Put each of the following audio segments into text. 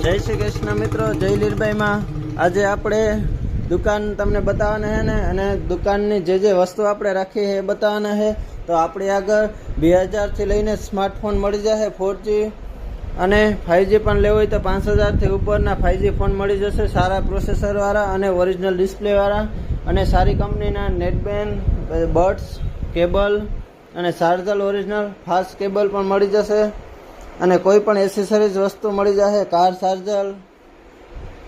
જય શ્રી કૃષ્ણ મિત્રો, જય લીરબાઈમાં આજે આપણે દુકાન તમને બતાવવાના છે ને, અને દુકાનની જે વસ્તુ આપણે રાખી છે એ બતાવવાના છે. તો આપણી આગળ 2000 થી લઈને સ્માર્ટફોન મળી જશે, 4G અને 5G પણ લેવું હોય તો 5000 થી ઉપરના 5G ફોન મળી જશે, સારા પ્રોસેસર વાળા અને ઓરિજિનલ ડિસ્પ્લે વાળા અને સારી કંપનીના નેટબેન્ડ, બડ્સ, કેબલ અને ચાર્જર ઓરિજિનલ ફાસ્ટ કેબલ પણ મળી જશે. અને કોઈ પણ એસેસરીઝ વસ્તુ મળી જશે, કાર ચાર્જર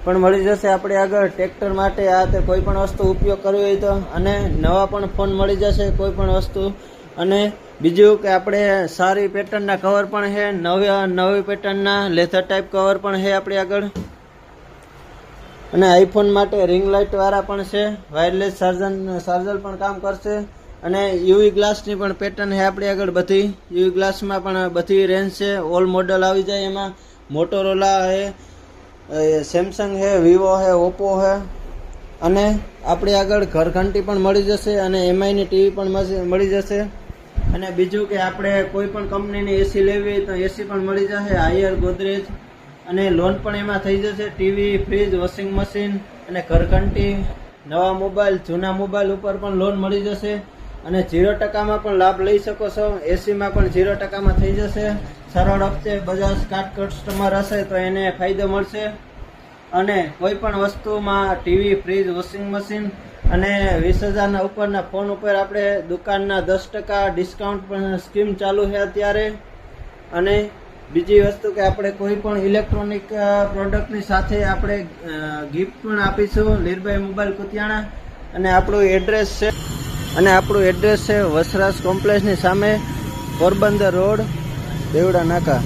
પણ મળી જશે આપણી આગળ. ટ્રેક્ટર માટે આ તે કોઈ પણ વસ્તુ ઉપયોગ કરવી હોય તો, અને નવા પણ ફોન મળી જશે કોઈ પણ વસ્તુ. અને બીજું કે આપણે સારી પેટર્નના કવર પણ છે, નવી પેટર્નના લેથર ટાઈપ કવર પણ છે આપણી આગળ. અને આઈફોન માટે રિંગ લાઇટ વાળા પણ છે, વાયરલેસ ચાર્જર પણ કામ કરશે. અને યુવી ગ્લાસની પણ પેટર્ન છે આપણી આગળ બધી. યુવી ગ્લાસમાં પણ બધી રેન્જ છે, ઓલ મોડલ આવી જાય એમાં. મોટોરોલા છે, સેમસંગ છે, વિવો છે, ઓપ્પો છે. અને આપણી આગળ ઘરઘંટી પણ મળી જશે અને એમઆઈની ટીવી પણ મળી જશે. અને બીજું કે આપણે કોઈ પણ કંપનીની એસી લેવી હોય તો એસી પણ મળી જશે, હાયર, ગોદરેજ. અને લોન પણ એમાં થઈ જશે. ટીવી, ફ્રીજ, વોશિંગ મશીન અને ઘરઘંટી, નવા મોબાઈલ, જૂના મોબાઈલ ઉપર પણ લોન મળી જશે. અને 0% પણ લાભ લઈ શકો છો. એસીમાં પણ 0% થઈ જશે. સરળ હપ્તે બજાજ કાર્ડ કસ્ટમર હશે તો એને ફાયદો મળશે. અને કોઈ પણ વસ્તુમાં ટીવી, ફ્રીજ, વોશિંગ મશીન અને 20000 ઉપરના ફોન ઉપર આપણે દુકાનના 10% ડિસ્કાઉન્ટ પણ સ્કીમ ચાલુ છે અત્યારે. અને બીજી વસ્તુ કે આપણે કોઈ પણ ઇલેક્ટ્રોનિક પ્રોડક્ટની સાથે આપણે ગિફ્ટ પણ આપીશું, લીરબાઈ મોબાઈલ કુતિયાણા. અને આપણું એડ્રેસ છે વસરાજ કોમ્પ્લેક્સની સામે, પોરબંદર રોડ, દેવડા નાકા.